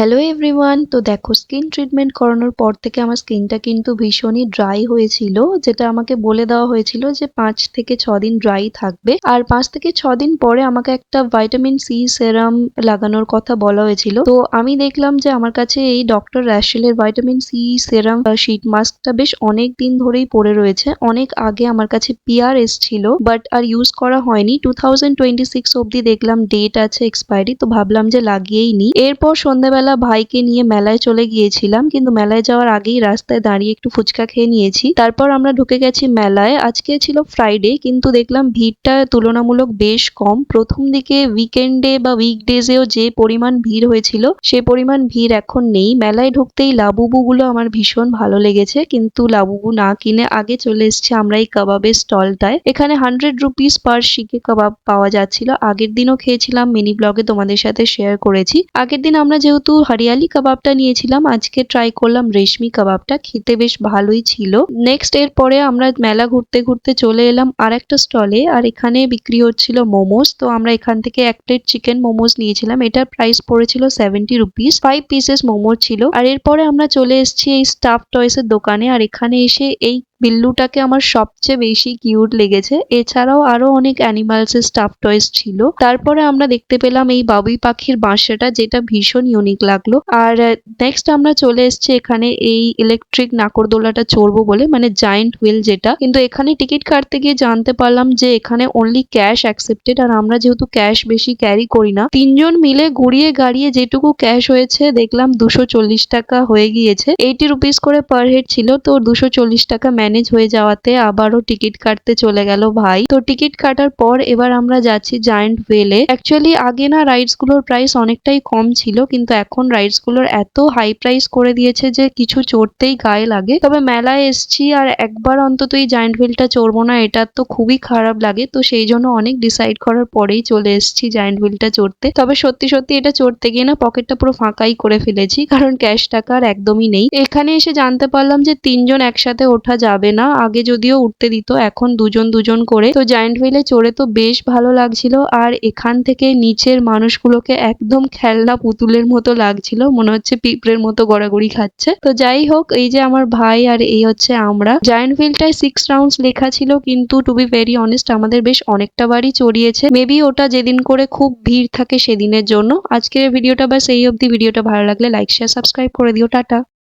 Hello everyone, তো দেখো skin treatment করানোর পর থেকে আমার স্কিনটা কিন্তু ভীষণই ড্রাই হয়েছিল, যেটা আমাকে বলে দেওয়া হয়েছিল যে 5 থেকে 6 দিন ড্রাই থাকবে। আর 5 থেকে 6 দিন পরে আমাকে একটা ভাইটামিন সি সেরাম লাগানোর কথা বলা হয়েছিল। তো আমি দেখলাম যে আমার কাছে এই ডক্টর র্যাশেলের ভাইটামিন সি সেরাম শীট মাস্কটা বেশ অনেক দিন ধরেই পড়ে রয়েছে। অনেক আগে আমার কাছে পিআর এসছিল, বাট আর ইউজ করা হয়নি। 2026 অব্দি দেখলাম ডেট আছে এক্সপায়ারি, তো ভাবলাম যে লাগিয়েই নি। এরপর সন্ধ্যাবেলা ভাইকে নিয়ে মেলায় চলে গিয়েছিলাম, কিন্তু মেলায় যাওয়ার আগেই রাস্তায় দাঁড়িয়ে একটু ফুচকা খেয়ে নিয়েছি। তারপর আমরা ঢুকে গেছি মেলায়। আজকে ছিল ফ্রাইডে, কিন্তু দেখলাম ভিড়টা তুলনামূলক বেশ কম। প্রথম দিকে উইকেন্ডে বা উইকডেজেও যে পরিমাণ ভিড় হয়েছিল সে পরিমাণ ভিড় এখন নেই। মেলায় ঢুকতেই লাবুবু গুলো আমার ভীষণ ভালো লেগেছে, কিন্তু লাবুবু না কিনে আগে চলে এসেছি আমরা এই কাবাবের স্টলটায়। এখানে 100 রুপিস পার শিকে কাবাব পাওয়া যাচ্ছিল। আগের দিনও খেয়েছিলাম, মিনি ব্লগে তোমাদের সাথে শেয়ার করেছি। আগের দিন আমরা যেহেতু হরিয়ালি কাবাবটা নিয়েছিলাম, আজকে ট্রাই করলাম রেশমি কাবাবটা, খেতে বেশ ভালোই ছিল। নেক্সট এরপরে আমরা মেলা ঘুরতে ঘুরতে চলে এলাম আর একটা স্টলে, আর এখানে বিক্রি হচ্ছিল মোমোস। তো আমরা এখান থেকে এক প্লেট চিকেন মোমোস নিয়েছিলাম। এটার প্রাইস পড়েছিল 70 রুপিস। 5 পিসেস মোমো ছিল। আর এরপরে আমরা চলে এসেছি এই স্টাফ টয়েস এর দোকানে, আর এখানে এসে এই বিল্লুটাকে আমার সবচেয়ে বেশি কিউট লেগেছে। এছাড়াও আরো অনেক অ্যানিমালস এর স্টাফ টয়েস ছিল। তারপরে আমরা দেখতে পেলাম এই বাবুই পাখির বাসাটা, যেটা ভীষণ ইউনিক লাগলো। আর নেক্সট আমরা চলে এসেছি এখানে এই ইলেকট্রিক নাগরদোলাটা চড়বো বলে, মানে জায়েন্ট হুইল যেটা। কিন্তু এখানে টিকিট কাটতে গিয়ে জানতে পারলাম যে এখানে অনলি ক্যাশ অ্যাকসেপ্টেড, আর আমরা যেহেতু ক্যাশ বেশি ক্যারি করি না, তিনজন মিলে ঘুরিয়ে গাড়িয়ে যেটুকু ক্যাশ হয়েছে দেখলাম 240 টাকা হয়ে গিয়েছে। 80 রুপিস করে পার হেড ছিল, তো 240 টাকা ম্যানেজ হয়ে যাওয়াতে আবারও টিকিট কাটতে চলে গেল ভাই। তো টিকিট কাটার পর এবার আমরা যাচ্ছি জায়েন্ট হুইলে। অ্যাকচুয়ালি আগে না রাইডস গুলোর প্রাইস অনেকটাই কম ছিল, কিন্তু এখন রাইডস গুলোর এত হাই প্রাইস করে দিয়েছে যে কিছু চড়তেই গায়ে লাগে। তবে মেলায় এসছি আর একবার অন্তত এই জায়েন্ট হুইলটা চড়বো না, এটা তো খুবই খারাপ লাগে। তো সেই জন্য অনেক ডিসাইড করার পরেই চলে এসছি জায়েন্ট হুইলটা চড়তে। তবে সত্যি সত্যি এটা চড়তে গিয়ে না পকেটটা পুরো ফাঁকাই করে ফেলেছি, কারণ ক্যাশ টাকা আর একদমই নেই। এখানে এসে জানতে পারলাম যে 3জন একসাথে ওঠা যাবে না। আগে যদিও উঠতে দিত, এখন দুজন দুজন করে। তো জায়েন্ট হুইলে চড়ে তো বেশ ভালো লাগছিল। আর এখান থেকে নিচের মানুষগুলোকে একদম খেলনা পুতুলের মতো লাগছিল, মনে হচ্ছে পিঁপড়ের মতো গড়াগড়ি খাচ্ছে। তো যাই হোক, এই যে আমার ভাই আর এই হচ্ছে আমরা। জায়েন্ট হুইলটায় 6 রাউন্ডস লেখা ছিল, কিন্তু টু বি ভেরি অনেস্ট আমাদের বেশ অনেকটা বারই চড়িয়েছে। মেবি ওটা যেদিন করে খুব ভিড় থাকে সেদিনের জন্য। আজকের ভিডিওটা বাস এই অবধি। ভিডিওটা ভালো লাগলে লাইক শেয়ার সাবস্ক্রাইব করে দিও। টাটা।